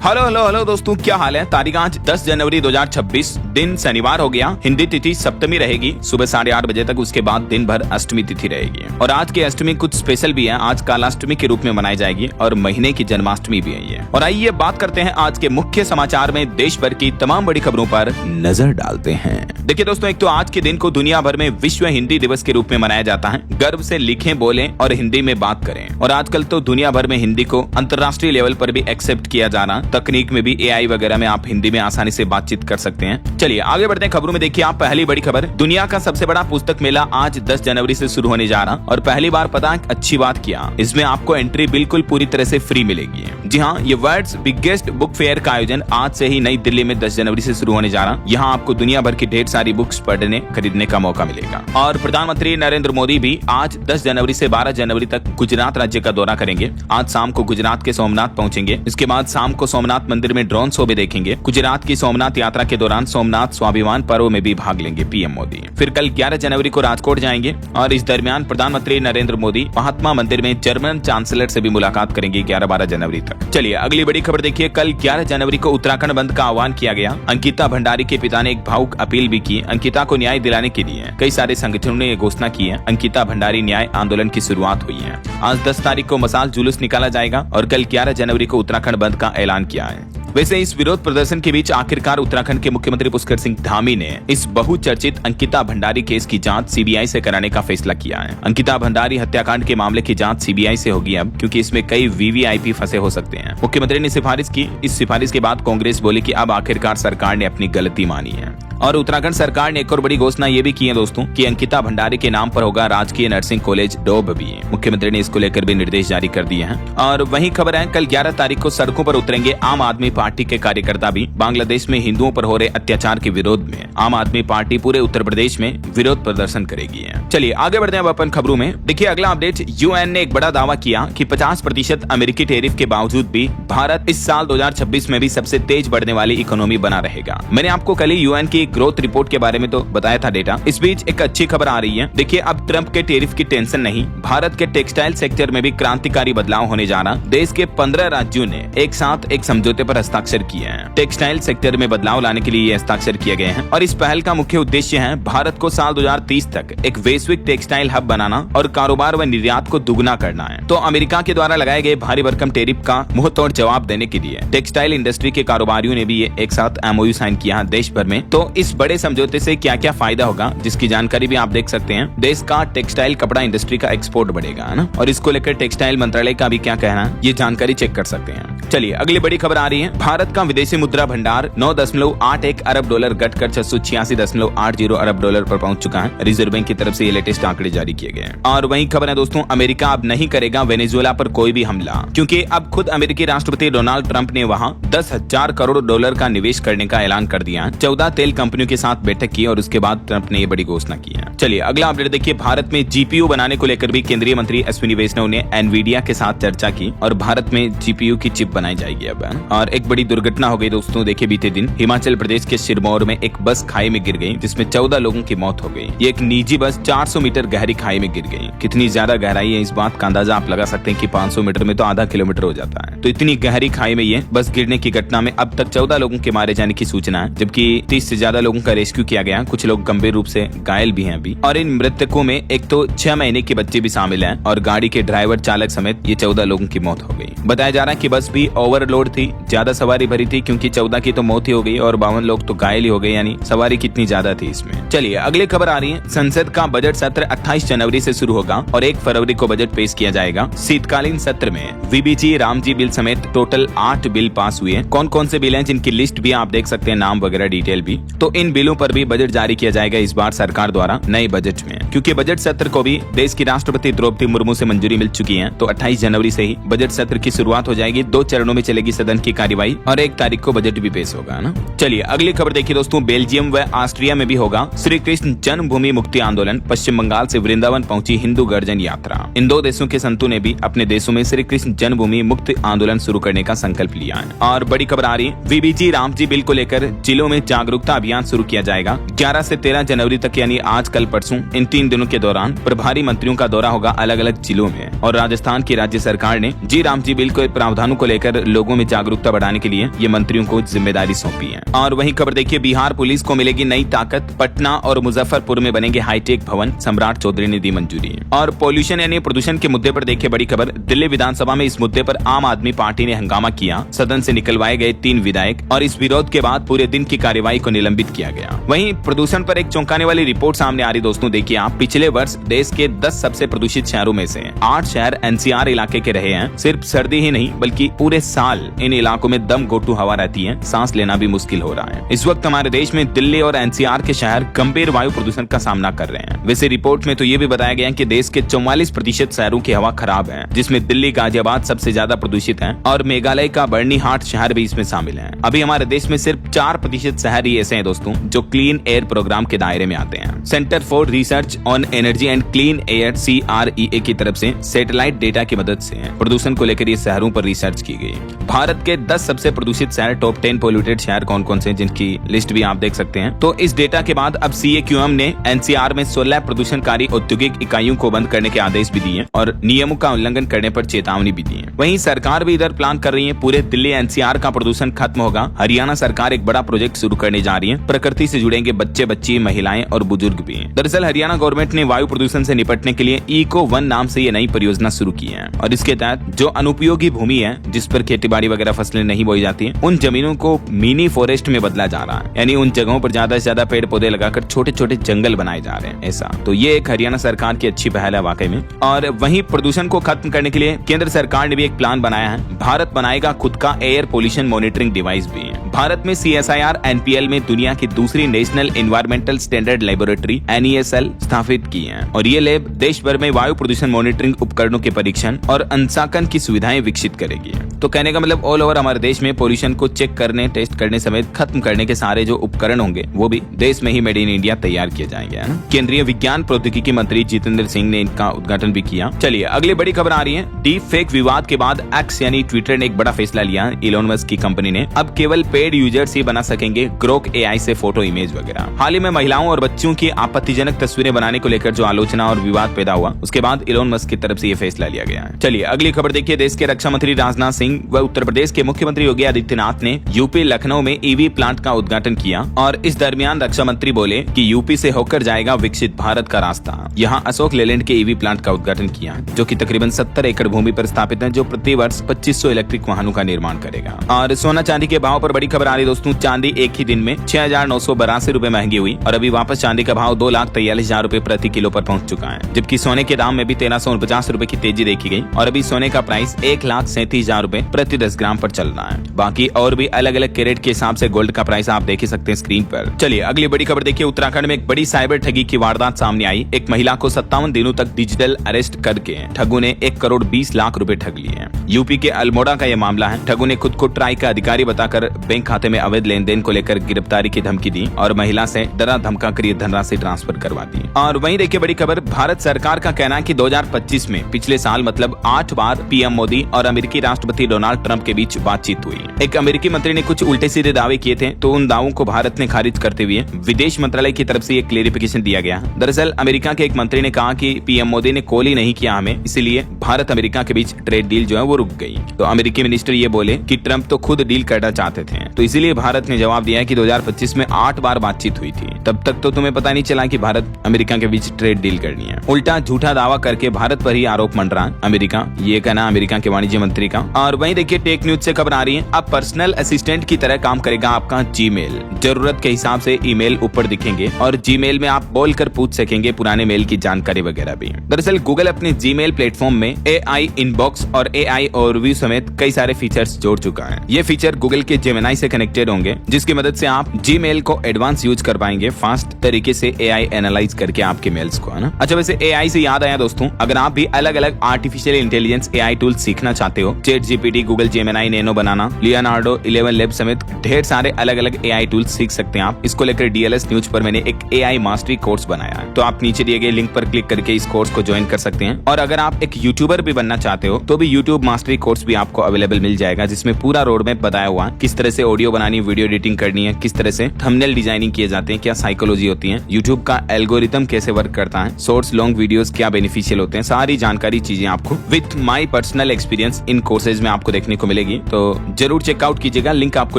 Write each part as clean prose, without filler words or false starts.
Hello hello hello दोस्तों, क्या हाल है। तारीख आज 10 जनवरी 2026, दिन शनिवार हो गया। हिंदी तिथि सप्तमी रहेगी सुबह 8:30 बजे तक। उसके बाद दिन भर अष्टमी तिथि रहेगी और आज की अष्टमी कुछ स्पेशल भी है। आज कालाष्टमी के रूप में मनाई जाएगी और महीने की जन्माष्टमी भी है ये। और आइए बात करते हैं आज के मुख्य समाचार में देश भर की तमाम बड़ी खबरों पर नजर डालते हैं। देखिए दोस्तों, एक तो आज के दिन को दुनिया भर में विश्व हिंदी दिवस के रूप में मनाया जाता है। गर्व से लिखें, बोलें और हिंदी में बात करें। और आजकल तो दुनिया भर में हिंदी को अंतर्राष्ट्रीय लेवल पर भी एक्सेप्ट किया जा रहा। तकनीक में भी AI वगैरह में आप हिंदी में आसानी से बातचीत कर सकते हैं। चलिए आगे बढ़ते हैं खबरों में। देखिए आप, पहली बड़ी खबर, दुनिया का सबसे बड़ा पुस्तक मेला आज 10 जनवरी से शुरू होने जा रहा। और पहली बार पता है अच्छी बात किया, इसमें आपको एंट्री बिल्कुल पूरी तरह से फ्री मिलेगी। जी हाँ, ये वर्ल्ड्स बिगेस्ट बुक फेयर का आयोजन आज से ही नई दिल्ली में 10 जनवरी से शुरू होने जा रहा। यहाँ आपको दुनिया भर की ढेर सारी बुक्स पढ़ने खरीदने का मौका मिलेगा। और प्रधानमंत्री नरेंद्र मोदी भी आज 10 जनवरी से 12 जनवरी तक गुजरात राज्य का दौरा करेंगे। आज शाम को गुजरात के सोमनाथ पहुंचेंगे। इसके बाद शाम को सोमनाथ मंदिर में ड्रोन शो भी देखेंगे। गुजरात की सोमनाथ यात्रा के दौरान सोमनाथ स्वाभिमान पर्व में भी भाग लेंगे पीएम मोदी। फिर कल 11 जनवरी को राजकोट जाएंगे और इस दरमियान प्रधानमंत्री नरेंद्र मोदी महात्मा मंदिर में जर्मन चांसलर से भी मुलाकात करेंगे 11-12 जनवरी तक। चलिए अगली बड़ी खबर देखिए। कल 11 जनवरी को उत्तराखंड बंद का आह्वान किया गया। अंकिता भंडारी के पिता ने एक भावुक अपील भी की। अंकिता को न्याय दिलाने के लिए कई सारे संगठनों ने घोषणा की है। अंकिता भंडारी न्याय आंदोलन की शुरुआत हुई है। आज 10 तारीख को मसाल जुलूस निकाला जाएगा और कल 11 जनवरी को उत्तराखंड बंद का ऐलान किया है। वैसे इस विरोध प्रदर्शन के बीच आखिरकार उत्तराखंड के मुख्यमंत्री पुष्कर सिंह धामी ने इस बहुचर्चित अंकिता भंडारी केस की जांच सीबीआई से कराने का फैसला किया है। अंकिता भंडारी हत्याकांड के मामले की जांच सीबीआई से होगी अब, क्योंकि इसमें कई वीवीआईपी फंसे हो सकते हैं। मुख्यमंत्री ने सिफारिश की। इस सिफारिश के बाद कांग्रेस बोली कि अब आखिरकार सरकार ने अपनी गलती मानी है। और उत्तराखंड सरकार ने एक और बड़ी घोषणा ये भी की है दोस्तों कि अंकिता भंडारी के नाम पर होगा राजकीय नर्सिंग कॉलेज डोभ भी। मुख्यमंत्री ने इसको लेकर भी निर्देश जारी कर दिए हैं। और वही खबर है, कल 11 तारीख को सड़कों पर उतरेंगे आम आदमी पार्टी के कार्यकर्ता भी। बांग्लादेश में हिंदुओं पर हो रहे अत्याचार के विरोध में आम आदमी पार्टी पूरे उत्तर प्रदेश में विरोध प्रदर्शन करेगी। चलिए आगे बढ़ते हैं अब अपन खबरों में। देखिए अगला अपडेट, यूएन ने एक बड़ा दावा किया कि 50% अमेरिकी टैरिफ के बावजूद भी भारत इस साल 2026 में भी सबसे तेज बढ़ने वाली इकोनॉमी बना रहेगा। मैंने आपको कल ही यूएन की ग्रोथ रिपोर्ट के बारे में तो बताया था डेटा। इस बीच एक अच्छी खबर आ रही है। देखिए अब ट्रंप के टैरिफ की टेंशन नहीं, भारत के टेक्सटाइल सेक्टर में भी क्रांतिकारी बदलाव होने जा रहा। देश के 15 राज्यों ने एक साथ एक समझौते पर हस्ताक्षर किए हैं। टेक्सटाइल सेक्टर में बदलाव लाने के लिए ये हस्ताक्षर किए गए हैं और इस पहल का मुख्य उद्देश्य है भारत को साल 2030 तक एक वैश्विक टेक्सटाइल हब बनाना और कारोबार व निर्यात को दुगना करना है। तो अमेरिका के द्वारा लगाए गए भारी भरकम टैरिफ का मुंहतोड़ जवाब देने के लिए टेक्सटाइल इंडस्ट्री के कारोबारियों ने भी ये एक साथ MOU साइन किया है देश भर में। तो इस बड़े समझौते से क्या क्या फायदा होगा, जिसकी जानकारी भी आप देख सकते हैं। देश का टेक्सटाइल कपड़ा इंडस्ट्री का एक्सपोर्ट बढ़ेगा, है ना। और इसको लेकर टेक्सटाइल मंत्रालय का भी क्या कहना है, ये जानकारी चेक कर सकते हैं। चलिए अगली बड़ी खबर आ रही है। भारत का विदेशी मुद्रा भंडार 9.81 अरब डॉलर घटकर 686.80 अरब डॉलर पर पहुंच चुका है। रिजर्व बैंक की तरफ से ये लेटेस्ट आंकड़े जारी किए गए हैं। और वही खबर है दोस्तों, अमेरिका अब नहीं करेगा वेनेजुएला पर कोई भी हमला, क्योंकि अब खुद अमेरिकी राष्ट्रपति डोनाल्ड ट्रंप ने वहां 10,000 करोड़ डॉलर का निवेश करने का ऐलान कर दिया। 14 तेल कंपनियों के साथ बैठक की और उसके बाद ट्रंप ने ये बड़ी घोषणा की है। चलिए अगला अपडेट देखिए। भारत में GPU बनाने को लेकर भी केंद्रीय मंत्री अश्विनी वैष्णव ने एनवीडिया के साथ चर्चा की और भारत में GPU की चिप बनाई जाएगी अब। और एक बड़ी दुर्घटना हो गई दोस्तों। देखिए बीते दिन हिमाचल प्रदेश के सिरमौर में एक बस खाई में गिर गई, जिसमें 14 लोगों की मौत हो गई। ये एक निजी बस 400 मीटर गहरी खाई में गिर गई। कितनी ज्यादा गहराई है, इस बात का अंदाजा आप लगा सकते हैं कि 500 मीटर में तो आधा किलोमीटर हो जाता है। तो इतनी गहरी खाई में ये बस गिरने की घटना में अब तक 14 लोगों के मारे जाने की सूचना है, जबकि 30 से ज्यादा लोगों का रेस्क्यू किया गया। कुछ लोग गंभीर रूप से घायल भी हैं अभी। और इन मृतकों में एक तो 6 महीने के बच्चे भी शामिल हैं और गाड़ी के ड्राइवर चालक समेत ये 14 लोगों की मौत हो गई। बताया जा रहा है कि बस भी ओवरलोड थी, ज्यादा सवारी भरी थी, क्योंकि 14 की तो मौत ही हो गई और 52 लोग तो घायल ही हो गए, यानी सवारी कितनी ज्यादा थी इसमें। चलिए अगली खबर आ रही है। संसद का बजट सत्र 28 जनवरी से शुरू होगा और 1 फरवरी को बजट पेश किया जाएगा। शीतकालीन सत्र में VBG रामजी बिल समेत टोटल 8 बिल पास हुए। कौन कौन से बिल हैं, जिनकी लिस्ट भी आप देख सकते हैं, नाम वगैरह डिटेल भी। तो इन बिलों पर भी बजट जारी किया जाएगा इस बार सरकार द्वारा नए बजट में, क्योंकि बजट सत्र को भी देश की राष्ट्रपति द्रौपदी मुर्मू से मंजूरी मिल चुकी है। तो 28 जनवरी से ही बजट सत्र की शुरुआत हो जाएगी। 2 चरणों में चलेगी सदन की कार्यवाही और 1 तारीख को बजट भी पेश होगा ना। चलिए अगली खबर देखिए दोस्तों। बेल्जियम व ऑस्ट्रिया में भी होगा श्री कृष्ण जन्मभूमि मुक्ति आंदोलन। पश्चिम बंगाल से वृंदावन पहुंची हिंदू गर्जन यात्रा। इन 2 देशों के संतों ने भी अपने देशों में श्री कृष्ण जन्मभूमि मुक्ति आंदोलन शुरू करने का संकल्प लिया है। और बड़ी खबर आ रही है, VBG रामजी बिल को लेकर जिलों में जागरूकता अभियान अभियान शुरू किया जाएगा। 11 से 13 जनवरी तक यानी आज कल परसों इन 3 दिनों के दौरान प्रभारी मंत्रियों का दौरा होगा अलग अलग जिलों में। और राजस्थान की राज्य सरकार ने जी राम जी बिल के प्रावधानों को लेकर लोगों में जागरूकता बढ़ाने के लिए ये मंत्रियों को जिम्मेदारी सौंपी है। और वहीं खबर देखिए, बिहार पुलिस को मिलेगी नई ताकत, पटना और मुजफ्फरपुर में बनेंगे हाईटेक भवन, सम्राट चौधरी ने दी मंजूरी। और पॉल्यूशन यानी प्रदूषण के मुद्दे पर देखिए बड़ी खबर, दिल्ली विधानसभा में इस मुद्दे पर आम आदमी पार्टी ने हंगामा किया, सदन से निकलवाए गए 3 विधायक और इस विरोध के बाद पूरे दिन की कार्यवाही को निलंबित किया गया। वहीं प्रदूषण पर एक चौंकाने वाली रिपोर्ट सामने आ रही दोस्तों, देखिए आप, पिछले वर्ष देश के 10 सबसे प्रदूषित शहरों में से 8 शहर एनसीआर इलाके के रहे हैं। सिर्फ सर्दी ही नहीं बल्कि पूरे साल इन इलाकों में दम घोटू हवा रहती है, सांस लेना भी मुश्किल हो रहा है। इस वक्त हमारे देश में दिल्ली और एनसीआर के शहर गंभीर वायु प्रदूषण का सामना कर रहे हैं। वैसे रिपोर्ट में तो ये भी बताया गया है कि देश के 44% शहरों की हवा खराब है, जिसमें दिल्ली गाजियाबाद सबसे ज्यादा प्रदूषित है और मेघालय का बर्नीहाट शहर भी इसमें शामिल है। अभी हमारे देश में सिर्फ 4% शहर ही ऐसे हैं दोस्तों जो क्लीन एयर प्रोग्राम के दायरे में आते हैं। Centre for research on energy and clean air CREA की तरफ से सैटेलाइट डेटा की मदद से प्रदूषण को लेकर ये शहरों पर रिसर्च की गई। भारत के 10 सबसे प्रदूषित शहर, टॉप 10 पोल्यूटेड शहर कौन कौन से, जिनकी लिस्ट भी आप देख सकते हैं। तो इस डेटा के बाद अब CAQM ने NCR में 16 प्रदूषणकारी औद्योगिक इकाइयों को बंद करने के आदेश भी दिए और नियमों का उल्लंघन करने पर चेतावनी भी दी है। वहीं सरकार भी इधर प्लान कर रही है, पूरे दिल्ली NCR का प्रदूषण खत्म होगा। हरियाणा सरकार एक बड़ा प्रोजेक्ट शुरू करने जा रही है, प्रकृति से जुड़ेंगे बच्चे बच्ची, महिलाएं और बुजुर्ग भी। दरअसल हरियाणा गवर्नमेंट ने वायु प्रदूषण से निपटने के लिए इको-1 नाम से ये नई परियोजना शुरू की है और इसके तहत जो अनुपयोगी भूमि है, जिस पर खेती-बाड़ी वगैरह फसलें नहीं बोई जाती हैं, उन जमीनों को मिनी फॉरेस्ट में बदला जा रहा है। यानी उन जगहों पर ज्यादा से ज्यादा पेड़ पौधे लगाकर छोटे छोटे जंगल बनाए जा रहे हैं ऐसा। तो ये एक हरियाणा सरकार की अच्छी पहल है वाकई में। और वहीं प्रदूषण को खत्म करने के लिए केंद्र सरकार ने भी एक प्लान बनाया है। भारत बनाएगा खुद का एयर पोल्यूशन मॉनिटरिंग डिवाइस भी है। भारत में CSIR NPL में दुनिया की दूसरी national environmental standard laboratory NESL स्थापित की है और ये लैब देश भर में वायु प्रदूषण मॉनिटरिंग उपकरणों के परीक्षण और अंशांकन की सुविधाएं विकसित करेगी। तो कहने का मतलब ऑल ओवर हमारे देश में पोल्यूशन को चेक करने, टेस्ट करने समेत खत्म करने के सारे जो उपकरण होंगे वो भी देश में ही मेड इन इंडिया तैयार किए जाएंगे। केंद्रीय विज्ञान प्रौद्योगिकी मंत्री जितेंद्र सिंह ने इनका उद्घाटन भी किया। चलिए अगली बड़ी खबर आ रही है। डीप फेक विवाद के बाद X यानी ट्विटर ने एक बड़ा फैसला लिया। इलोन मस्क की कंपनी ने अब केवल पेड यूजर्स ही बना सकेंगे ग्रोक AI से फोटो, इमेज वगैरह। हाल ही में महिलाओं और बच्चों की आपत्तिजनक तस्वीरें बनाने को लेकर जो आलोचना और विवाद पैदा हुआ, उसके बाद इलोन मस्क की तरफ से ये फैसला लिया गया है। चलिए अगली खबर देखिए। देश के रक्षा मंत्री राजनाथ सिंह व उत्तर प्रदेश के मुख्यमंत्री योगी आदित्यनाथ ने यूपी लखनऊ में EV प्लांट का उद्घाटन किया और इस दरमियान रक्षा मंत्री बोले कि यूपी से होकर जाएगा विकसित भारत का रास्ता। यहाँ अशोक लेलैंड के EV प्लांट का उद्घाटन किया जो कि तकरीबन 70 एकड़ भूमि पर स्थापित है, जो प्रति वर्ष 2500 इलेक्ट्रिक वाहनों का निर्माण करेगा। और सोना चांदी के भाव पर बड़ी खबर आ रही दोस्तों। चांदी एक ही दिन में 6,982 रुपए महंगी हुई और अभी वापस चांदी का भाव 2,43,000 रुपए प्रति किलो पर पहुंच चुका है, जबकि सोने के दाम में भी 1,350 रुपए की तेजी देखी गई और अभी सोने का प्राइस 1,37,000 रुपए प्रति 10 ग्राम पर चल रहा है। बाकी और भी अलग अलग कैरेट के हिसाब से गोल्ड का प्राइस आप देख ही सकते हैं स्क्रीन पर। चलिए अगली बड़ी खबर देखिए। उत्तराखंड में एक बड़ी साइबर ठगी की वारदात सामने आई। एक महिला को 57 दिनों तक डिजिटल अरेस्ट करके ठगों ने 1,20,00,000 रुपए ठग लिए। यूपी के अल्मोड़ा का यह मामला है। ठगों ने खुद को ट्राई का अधिकारी बताकर बैंक खाते में अवैध लेन देन को लेकर गिरफ्तारी की धमकी दी और महिला से डरा धमका कर ये धनराशि ट्रांसफर करवा दी। और वहीं देखिए बड़ी खबर, भारत सरकार का कहना है कि 2025 में पिछले साल मतलब 8 बार PM मोदी और अमेरिकी राष्ट्रपति डोनाल्ड ट्रंप के बीच बातचीत हुई। एक अमेरिकी मंत्री ने कुछ उल्टे सीधे दावे किए थे, तो उन दावों को भारत ने खारिज करते हुए विदेश मंत्रालय की तरफ से एक क्लेरिफिकेशन दिया गया। दरअसल अमेरिका के एक मंत्री ने कहा कि PM मोदी ने कॉल ही नहीं किया हमें, इसलिए भारत अमेरिका के बीच ट्रेड डील जो है वो रुक गई। तो अमेरिकी मिनिस्टर ये बोले कि ट्रंप तो खुद डील करना चाहते थे, तो इसीलिए भारत ने जवाब दिया कि 2025 में 8 बार बातचीत हुई थी, तब तक तो तुम्हें पता नहीं चला कि भारत अमेरिका के बीच ट्रेड डील करनी है। उल्टा झूठा दावा करके भारत पर ही आरोप मंडरा अमेरिका, ये कहना अमेरिका के वाणिज्य मंत्री का। और वहीं देखिए टेक न्यूज से खबर आ रही है। अब पर्सनल असिस्टेंट की तरह काम करेगा आपका जीमेल। जरूरत के हिसाब से ईमेल ऊपर दिखेंगे और जीमेल में आप बोलकर पूछ सकेंगे पुराने मेल की जानकारी वगैरह भी। दरअसल गूगल अपने जीमेल प्लेटफॉर्म में AI इनबॉक्स और AI ओवरव्यू समेत कई सारे फीचर्स जोड़ चुका है। ये फीचर गूगल के जेमिनी से कनेक्टेड होंगे, जिसकी मदद से आप जीमेल को एडवांस यूज कर पाएंगे फास्ट तरीके से AI एनालाइज करके आपके मेल्स को, है ना। अच्छा वैसे AI से याद आया दोस्तों, अगर आप भी अलग अलग आर्टिफिशियल इंटेलिजेंस AI टूल सीखना चाहते हो, ChatGPT, गूगल जेमिनी, नैनो बनाना, लियोनार्डो 11 लैब समेत ढेर सारे अलग अलग AI टूल्स सीख सकते हैं आप। इसको लेकर DLS न्यूज पर मैंने एक AI मास्टरी कोर्स बनाया है, तो आप नीचे दिए गए लिंक पर क्लिक करके इस कोर्स को ज्वाइन कर सकते हैं। और अगर आप एक यूट्यूबर भी बनना चाहते हो तो भी यूट्यूब मास्टरी कोर्स भी आपको अवेलेबल मिल जाएगा, जिसमें पूरा रोड मैप बताया हुआ है, किस तरह से ऑडियो बनानी, वीडियो एडिटिंग करनी है, किस तरह से से थंबनेल डिजाइनिंग किए जाते हैं, क्या साइकोलॉजी होती है, यूट्यूब का एल्गोरिथम कैसे वर्क करता है, शॉर्ट्स लॉन्ग वीडियोस क्या बेनिफिशियल होते हैं, सारी जानकारी चीजें आपको with my personal experience in courses में आपको देखने को मिलेगी। तो जरूर चेकआउट कीजिएगा, लिंक आपको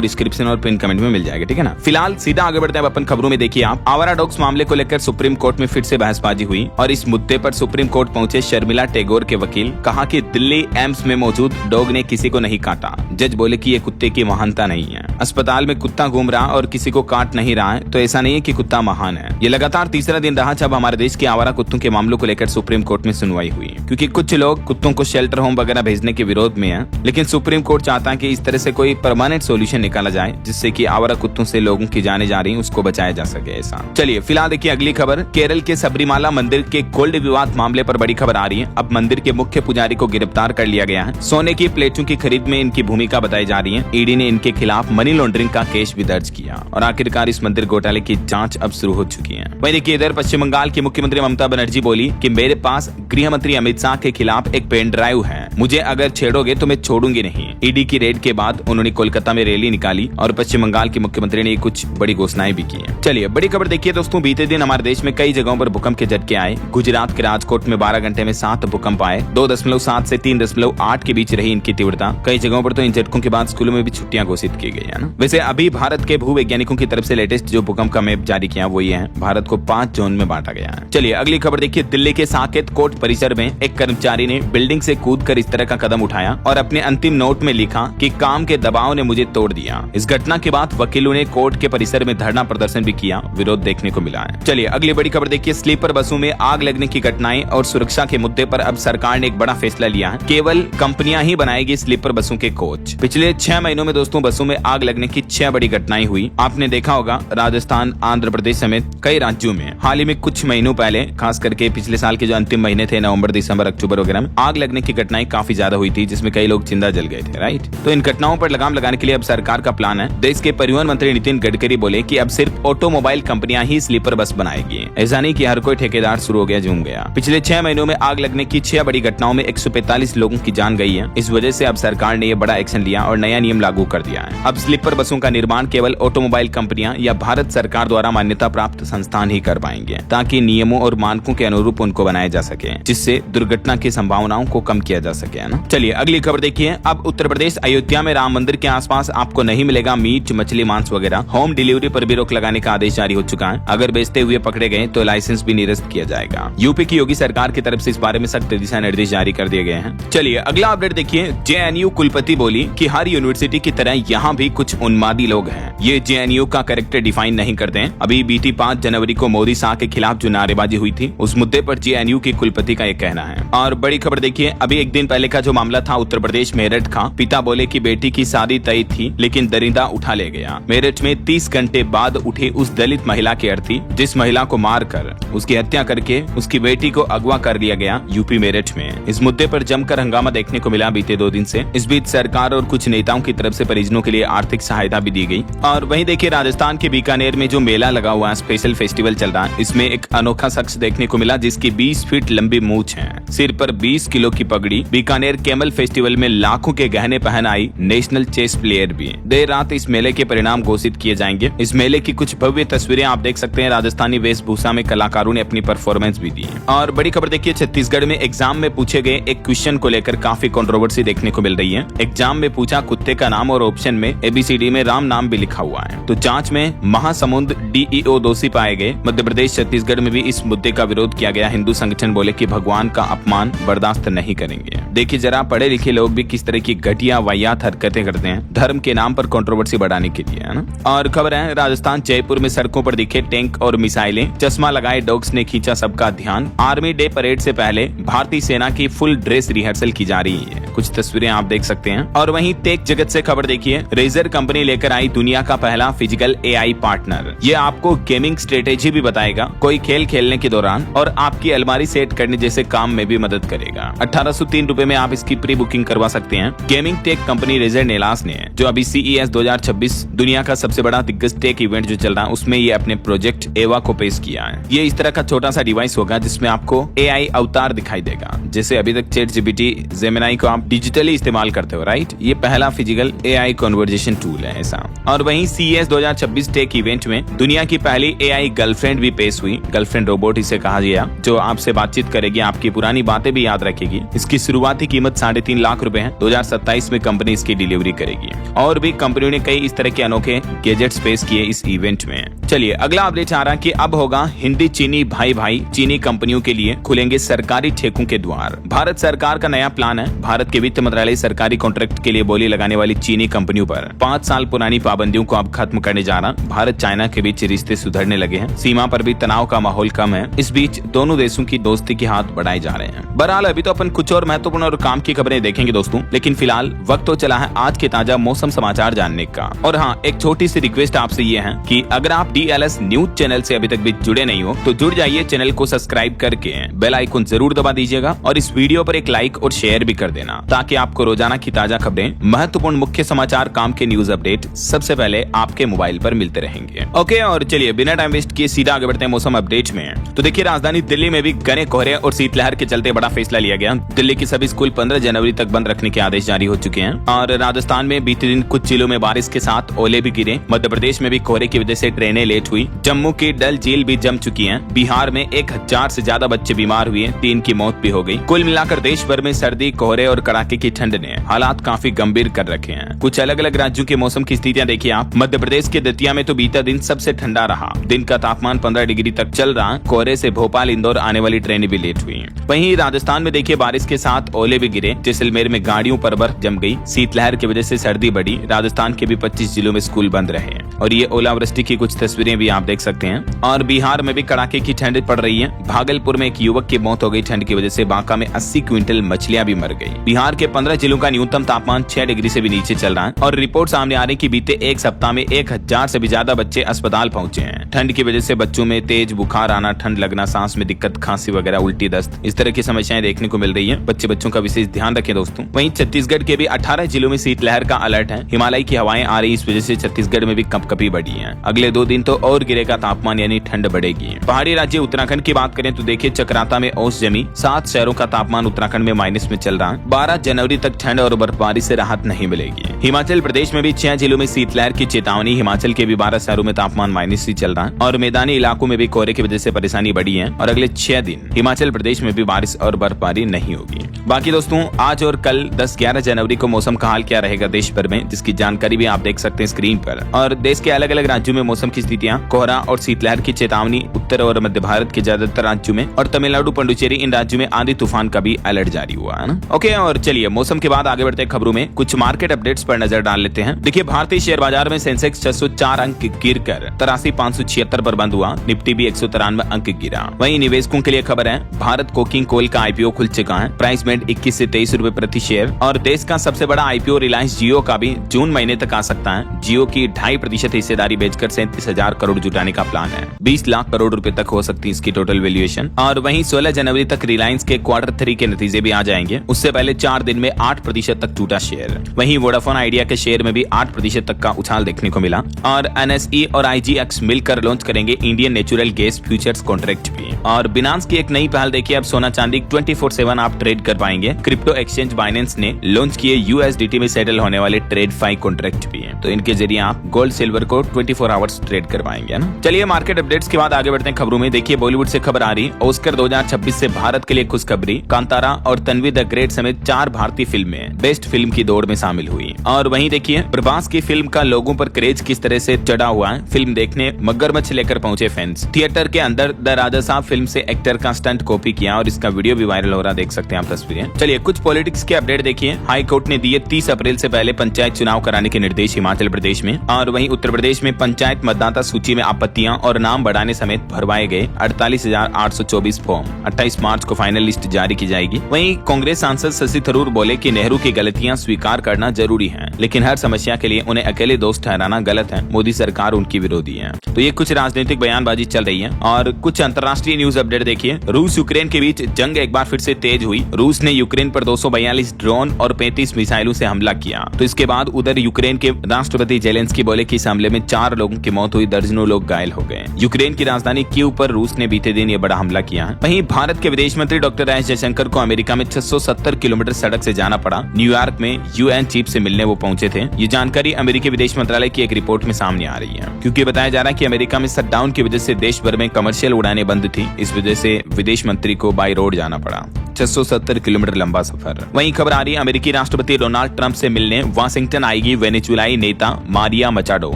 डिस्क्रिप्शन और पिन कमेंट में मिल जाएगा, ठीक है ना। फिलहाल सीधा आगे बढ़ते हैं अपन खबरों में। देखिए आप, आवारा डॉग्स मामले को लेकर सुप्रीम कोर्ट में फिर से बहसबाजी हुई और इस मुद्दे पर सुप्रीम कोर्ट पहुंचे शर्मिला टैगोर के वकील। कहा कि दिल्ली एम्स में मौजूद डॉग ने किसी को नहीं काटा। जज बोले कि ये कुत्ते की महानता नहीं है। अस्पताल में कुत्ता घूम रहा और किसी को काट नहीं रहा है तो ऐसा नहीं है कि कुत्ता महान है। ये लगातार तीसरा दिन रहा जब हमारे देश के आवारा कुत्तों के मामलों को लेकर सुप्रीम कोर्ट में सुनवाई हुई, क्योंकि कुछ लोग कुत्तों को शेल्टर होम वगैरह भेजने के विरोध में हैं, लेकिन सुप्रीम कोर्ट चाहता है कि इस तरह से कोई परमानेंट सॉल्यूशन निकाला जाए जिससे कि आवारा कुत्तों से लोगों की जाने जा रही उसको बचाया जा सके। ऐसा चलिए फिलहाल देखिए अगली खबर। केरल के सबरीमाला मंदिर के गोल्ड विवाद मामले पर बड़ी खबर आ रही है। अब मंदिर के मुख्य पुजारी को गिरफ्तार कर लिया गया है। सोने की प्लेटों की खरीद में इनकी भूमिका बताई जा रही है। ईडी ने इनके खिलाफ मनी लॉन्ड्रिंग का केस भी दर्ज किया और आखिरकार इस मंदिर घोटाले की जांच अब शुरू हो चुकी है। वहीं देखिए इधर पश्चिम बंगाल की मुख्यमंत्री ममता बनर्जी बोली कि मेरे पास गृह मंत्री अमित शाह के खिलाफ एक पेन ड्राइव है, मुझे अगर छेड़ोगे तो मैं छोड़ूंगी नहीं। ईडी की रेड के बाद उन्होंने कोलकाता में रैली निकाली और पश्चिम बंगाल के मुख्यमंत्री ने कुछ बड़ी घोषणाएं भी की हैं। चलिए बड़ी खबर देखिए दोस्तों, बीते दिन हमारे देश में कई जगहों पर भूकंप के झटके आए। गुजरात के राजकोट में 12 घंटे में 7 भूकंप आए। 2.7 से 3.8 के बीच रही इनकी तीव्रता। कई जगहों पर तो इन झटकों के बाद स्कूलों में भी छुट्टियां घोषित की गई है ना। वैसे अभी भारत के भूवैज्ञानिकों की तरफ से लेटेस्ट जो भूकंप का मैप जारी किया वो ये है। भारत को 5 जोन में बांटा गया है। चलिए अगली खबर देखिए, दिल्ली के साकेत कोर्ट परिसर में एक कर्मचारी ने बिल्डिंग से कूदकर इस तरह का कदम उठाया और अपने अंतिम नोट में लिखा कि काम के दबाव ने मुझे तोड़ दिया। इस घटना के बाद वकीलों ने कोर्ट के परिसर में धरना प्रदर्शन भी किया। विरोध देखने को मिला है। चलिए अगली बड़ी खबर देखिए, स्लीपर बसों में आग लगने की घटनाएं और सुरक्षा के मुद्दे पर अब सरकार ने एक बड़ा फैसला लिया है। केवल कंपनियां ही बनाएगी स्लीपर बसों के कोच। पिछले 6 महीनों में दोस्तों बसों में आग लगने की 6 बड़ी घटनाएं हुई। आपने देखा होगा राजस्थान, आंध्र प्रदेश समेत कई राज्यों में हाल ही में कुछ महीनों पहले, खास करके पिछले साल के जो अंतिम महीने थे नवंबर, दिसंबर, अक्टूबर वगैरह में आग लगने की घटनाएं काफी ज्यादा हुई थी, जिसमें कई लोग जिंदा जल गए थे। राइट, तो इन घटनाओं पर लगाम लगाने के लिए अब सरकार का प्लान है। देश के परिवहन मंत्री नितिन गडकरी बोले कि अब सिर्फ ऑटोमोबाइल कंपनियां ही स्लीपर बस बनाएगी। ऐसा नहीं कि हर कोई ठेकेदार शुरू हो गया, झूम गया। पिछले 6 महीनों में आग लगने की 6 बड़ी घटनाओं में 145 लोगों की जान गई है। इस वजह से अब सरकार ने यह बड़ा एक्शन लिया और नया नियम लागू कर दिया है। अब स्लीपर बसों का निर्माण केवल ऑटोमोबाइल कंपनियां या भारत सरकार द्वारा मान्यता प्राप्त संस्थान ही कर पाएंगे, ताकि नियमों और मानकों के अनुरूप उनको बनाया जा सके, जिससे दुर्घटना की संभावनाओं को कम किया जा सके, है ना। चलिए अगली खबर देखिए, अब उत्तर प्रदेश अयोध्या में राम मंदिर के आसपास आपको नहीं मिलेगा मीट, मछली, मांस वगैरह। होम डिलीवरी पर भी रोक लगाने का आदेश जारी हो चुका है। अगर बेचते हुए पकड़े गए तो लाइसेंस भी निरस्त किया जाएगा। यूपी की योगी सरकार की तरफ से इस बारे में सख्त दिशा निर्देश जारी कर दिए गए हैं। चलिए अगला अपडेट देखिए, जेएनयू कुलपति बोली कि हर यूनिवर्सिटी की तरह यहाँ भी कुछ उन्मादी लोग हैं। ये जेएनयू का कैरेक्टर डिफाइन नहीं करते हैं। अभी बीती 5 जनवरी को मोदी शाह के खिलाफ जो नारेबाजी हुई थी उस मुद्दे पर जेएनयू की कुलपति का ये कहना है। और बड़ी खबर देखिए, अभी एक दिन पहले का जो मामला था उत्तर प्रदेश मेरठ का, पिता बोले कि बेटी की शादी तय थी लेकिन दरिंदा उठा ले गया। मेरठ में 30 घंटे बाद उठी उस दलित महिला की अर्थी, जिस महिला को मारकर उसकी हत्या करके उसकी बेटी को अगवा कर लिया गया यूपी मेरठ में। इस मुद्दे पर जमकर हंगामा देखने को मिला बीते 2 दिन से। इस बीच सरकार और कुछ नेताओं की तरफ से परिजनों के लिए आर्थिक सहायता भी दी गई। और वहीं देखिए राजस्थान के बीकानेर में जो मेला लगा हुआ है, स्पेशल फेस्टिवल चल रहा है, इसमें एक अनोखा शख्स देखने को मिला जिसकी 20 फीट लंबी मूंछ है, सिर पर 20 किलो की पगड़ी। बीकानेर कैमल फेस्टिवल में लाखों के गहने पहन आई नेशनल चेस प्लेयर भी। देर रात इस मेले के परिणाम घोषित किए जाएंगे। इस मेले की कुछ भव्य तस्वीरें आप देख सकते हैं। राजस्थानी वेशभूषा में कलाकारों ने अपनी परफॉर्मेंस भी दी। और बड़ी खबर देखिए, छत्तीसगढ़ में एग्जाम में पूछे गए एक क्वेश्चन को लेकर काफी कंट्रोवर्सी देखने को मिल रही है। एग्जाम में पूछा कुत्ते का नाम और ऑप्शन में ABCD में राम नाम भी लिखा हुआ है। तो जांच में महासमुंद DEO दोषी पाए गए। मध्य प्रदेश छत्तीसगढ़ में भी इस मुद्दे का विरोध किया गया। हिंदू संगठन बोले कि भगवान का अपमान बर्दाश्त नहीं करेंगे। देखिए जरा पढ़े लिखे लोग भी किस तरह की घटिया वाहियात हरकतें करते हैं धर्म के नाम पर कंट्रोवर्सी बढ़ाने के लिए, है ना। और खबर है राजस्थान जयपुर में सड़कों पर दिखे टैंक और मिसाइलें। चश्मा लगाए डॉग्स ने खींचा सबका ध्यान। आर्मी डे परेड से पहले भारतीय सेना की फुल ड्रेस रिहर्सल की जा रही है। कुछ तस्वीरें आप देख सकते हैं। और वहीं टेक जगत से खबर देखिए, रेजर कंपनी लेकर आई दुनिया का पहला फिजिकल AI पार्टनर। ये आपको गेमिंग स्ट्रेटेजी भी बताएगा, कोई खेल खेलने के दौरान, और आपकी अलमारी सेट करने जैसे काम में भी मदद करेगा। 1803 रुपए में आप इसकी प्री बुकिंग करवा सकते हैं। गेमिंग टेक कंपनी रेजर नेलास ने, जो अभी CES 2026 दुनिया का सबसे बड़ा दिग्गज टेक इवेंट जो चल रहा है, उसमें ये अपने प्रोजेक्ट एवा को पेश किया है। ये इस तरह का छोटा सा डिवाइस होगा जिसमें आपको AI अवतार दिखाई देगा। जैसे अभी तक ChatGPT, Gemini को आप डिजिटली इस्तेमाल करते हो, राइट। ये पहला फिजिकल AI कन्वर्सेशन टूल है ऐसा। और वहीं CES 2026 टेक इवेंट में दुनिया की पहली AI गर्लफ्रेंड भी पेश हुई। गर्लफ्रेंड रोबोट इसे कहा गया, जो आपसे बातचीत करेगी, आपकी पुरानी बातें भी याद रखेगी। इसकी शुरुआती कीमत 3.5 लाख रुपए है। 2027 में कंपनी इसकी डिलीवरी करेगी। और भी कंपनियों ने कई इस तरह के अनोखे गैजेट्स पेश किए इस इवेंट में। चलिए अगला अपडेट आ रहा है कि अब होगा हिंदी चीनी भाई भाई। चीनी कंपनियों के लिए खुलेंगे सरकारी ठेकों के द्वार। भारत सरकार का नया प्लान है। भारत के वित्त मंत्रालय सरकारी कॉन्ट्रैक्ट के लिए बोली लगाने वाली चीनी कंपनियों पर 5 साल पुरानी पाबंदियों को अब खत्म करने जा रहा। भारत चाइना के बीच रिश्ते सुधरने लगे हैं। सीमा पर भी तनाव का माहौल कम है। इस बीच दोनों देशों की दोस्ती के हाथ बढ़ाए जा रहे हैं। बहरहाल अभी तो अपन कुछ और महत्वपूर्ण और काम की खबरें देखेंगे दोस्तों, लेकिन फिलहाल वक्त तो चला है आज के ताजा मौसम समाचार जानने का। और हाँ, एक छोटी सी रिक्वेस्ट आपसे ये है कि अगर आप DLS न्यूज चैनल से अभी तक भी जुड़े नहीं हो तो जुड़ जाइए, चैनल को सब्सक्राइब करके बेल आइकन जरूर दबा दीजिएगा और इस वीडियो पर एक लाइक और शेयर भी कर देना, ताकि आपको रोजाना की ताजा खबरें, महत्वपूर्ण मुख्य समाचार, काम के न्यूज अपडेट सबसे पहले आपके मोबाइल पर मिलते रहेंगे। ओके, और चलिए बिना टाइम वेस्ट किए सीधा आगे बढ़ते हैं मौसम अपडेट में। तो देखिए, राजधानी दिल्ली में भी घने कोहरे और शीतलहर के चलते बड़ा फैसला लिया गया। दिल्ली के सभी स्कूल 15 जनवरी तक बंद रखने के आदेश जारी हो चुके हैं। और राजस्थान में बीते दिन कुछ जिलों में बारिश के साथ ओले भी गिरे। मध्य प्रदेश में भी कोहरे की वजह से ट्रेनें लेट हुई। जम्मू की डल झील भी जम चुकी है। बिहार में 1000 से ज्यादा बच्चे बीमार हुए, 3 की मौत भी हो गई। कुल मिलाकर देश भर में सर्दी, कोहरे और कड़ाके की ठंड ने हालात काफी गंभीर कर रखे हैं। कुछ अलग अलग राज्यों के मौसम की स्थितियां देखिए आप। मध्य प्रदेश के दतिया में तो बीता दिन सबसे ठंडा रहा। दिन का तापमान 15 डिग्री तक चल रहा। कोहरे से भोपाल इंदौर आने वाली ट्रेनें भी लेट हुई। वहीं राजस्थान में देखिए, बारिश के साथ ओले भी गिरे। जैसलमेर में गाड़ियों पर बर्फ जम गई। शीतलहर की वजह से सर्दी बढ़ी। राजस्थान के भी 25 जिलों में स्कूल बंद रहे और ये ओलावृष्टि की कुछ तस्वीरें भी आप देख सकते हैं। और बिहार में भी कड़ाके की ठंड पड़ रही है। भागलपुर में एक युवक की मौत हो गई ठंड की वजह से। बांका में 80 क्विंटल मछलियां भी मर गई। बिहार के 15 जिलों का न्यूनतम तापमान 6 डिग्री से भी नीचे चल रहा है। और रिपोर्ट सामने आ रही कि बीते एक सप्ताह में 1000 से भी ज्यादा बच्चे अस्पताल पहुंचे हैं। ठंड की वजह से बच्चों में तेज बुखार आना, ठंड लगना, सांस में दिक्कत, खांसी वगैरह, उल्टी, दस्त, इस तरह की समस्याएं देखने को मिल रही है। बच्चों का विशेष ध्यान रखें दोस्तों। वहीं छत्तीसगढ़ के भी 18 जिलों में शीतलहर का अलर्ट है। हिमालय की हवाएं आ रही, इस वजह से छत्तीसगढ़ में भी कंपकपी बढ़ी है। अगले 2 दिन तो और गिरेगा तापमान, यानी ठंड बढ़ेगी। पहाड़ी राज्य उत्तराखंड की बात करें तो देखिए, चक्राता में ओस जमी। 7 शहरों का तापमान उत्तराखंड में माइनस में चल रहा है। 12 जनवरी तक ठंड और बर्फबारी से राहत नहीं मिलेगी। हिमाचल प्रदेश में भी 6 जिलों में शीतलहर की चेतावनी। हिमाचल के भी 12 शहरों में तापमान माइनस ही चल रहा है। और मैदानी इलाकों में भी कोहरे की वजह से परेशानी बढ़ी है। और अगले 6 दिन हिमाचल प्रदेश में भी बारिश और बर्फबारी नहीं होगी। बाकी दोस्तों, आज और कल 10-11 जनवरी को मौसम का हाल क्या रहेगा देश भर में, जिसकी जानकारी भी आप देख सकते हैं स्क्रीन पर। और देश के अलग अलग राज्यों में मौसम की स्थितियां, कोहरा और शीतलहर की चेतावनी उत्तर और मध्य भारत के ज्यादातर राज्यों में, और तमिलनाडु, पुडुचेरी, इन राज्यों में आंधी तूफान का भी अलर्ट जारी हुआ है ना। ओके, और चलिए मौसम के बाद आगे बढ़ते हैं खबरों में। कुछ मार्केट अपडेट्स पर नजर डाल लेते हैं। देखिए, भारतीय शेयर बाजार में सेंसेक्स 604 अंक गिरकर 83,576 पर बंद हुआ। निफ्टी भी 193 अंक गिरा। वहीं निवेशकों के लिए खबर है, भारत कोकिंग कोल का IPO खुल चुका है। प्राइस बैंड 21 से 23 रुपए प्रति शेयर। और देश का सबसे बड़ा IPO रिलायंस जियो का भी जून महीने तक आ सकता है। जियो की 2.5% हिस्सेदारी बेचकर 37,000 करोड़ जुटाने का प्लान है। 20 लाख करोड़ रुपए तक हो सकती है इसकी टोटल वैल्यूएशन। और वहीं 16 जनवरी तक रिलायंस के Q3 के नतीजे भी आ जाएंगे। उससे पहले 4 दिन में 8% तक टूटा शेयर। वहीं वोडाफोन आइडिया के शेयर में भी 8% तक का उछाल देखने को मिला। और NSE और IGX मिलकर लॉन्च करेंगे Indian natural gas futures contract भी। और बिनांस की एक नई पहल देखिए, अब सोना चांदी 24/7 आप ट्रेड कर पाएंगे। क्रिप्टो एक्सचेंज बाइनेंस ने लॉन्च किए USDT में सेटल होने वाले TradeFi कॉन्ट्रैक्ट भी है। तो इनके जरिए आप गोल्ड सिल्वर को 24 आवर्स ट्रेड कर पाएंगे ना। चलिए मार्केट अपडेट्स के बाद आगे बढ़ते हैं खबरों में। देखिए, बॉलीवुड से खबर आ रही, ऑस्कर 2026 से भारत के लिए खुशखबरी। कांतारा और तन्वी द ग्रेट समेत 4 भारतीय फिल्में बेस्ट फिल्म की दौड़ में शामिल हुई। और वहीं देखिए, प्रभास की फिल्म का लोगों पर क्रेज किस तरह से चढ़ा हुआ है। फिल्म देखने मगरमच्छ लेकर पहुंचे फैंस। थिएटर के अंदर द राजा साहब फिल्म से एक्टर का स्टंट कॉपी किया और इसका वीडियो भी वायरल हो रहा, देख सकते हैं आप तस्वीरें। चलिए कुछ पॉलिटिक्स के अपडेट देखिए। हाई कोर्ट ने दिए 30 अप्रैल से पहले पंचायत चुनाव कराने के निर्देश हिमाचल प्रदेश में। और वहीं उत्तर प्रदेश में पंचायत मतदाता सूची में आपत्तियां और नाम बढ़ाने समेत भरवाए गए 48,824 फॉर्म। 28 मार्च को फाइनल लिस्ट जारी की जाएगी। वहीं कांग्रेस सांसद शशि थरूर बोले कि नेहरू की गलतियां स्वीकार करना जरूरी है, लेकिन हर समस्या के लिए उन्हें अकेले दोस्त ठहराना गलत है। मोदी सरकार उनकी विरोधी है। तो ये कुछ राजनीतिक बयानबाजी चल रही है। और कुछ अंतर्राष्ट्रीय न्यूज अपडेट देखिए। रूस यूक्रेन के बीच जंग एक बार फिर से तेज हुई। रूस ने यूक्रेन पर 242 ड्रोन और 35 मिसाइलों से हमला किया। तो इसके बाद उधर यूक्रेन के राष्ट्रपति जेलेंस्की बोले कि इस हमले में 4 लोगों की मौत हुई, दर्जनों लोग घायल हो गए। यूक्रेन की राजधानी कीव पर रूस ने बीते दिन ये बड़ा हमला किया है। वहीं भारत के विदेश मंत्री डॉक्टर एस जयशंकर को अमेरिका में 670 किलोमीटर सड़क से जाना पड़ा। न्यूयॉर्क में UN चीफ से मिलने वो पहुंचे थे। ये ये जानकारी अमेरिकी विदेश मंत्रालय की एक रिपोर्ट में सामने आ रही है, क्योंकि बताया जा रहा है कि अमेरिका में शटडाउन की वजह से देश भर में कमर्शियल उड़ानें बंद थी। इस वजह से विदेश मंत्री को बाय रोड जाना पड़ा, 670 किलोमीटर लंबा सफर। वहीं खबर आ रही है अमेरिकी राष्ट्रपति डोनाल्ड ट्रंप से मिलने वाशिंगटन आएगी वेनेजुएलाई नेता मारिया मचाडो।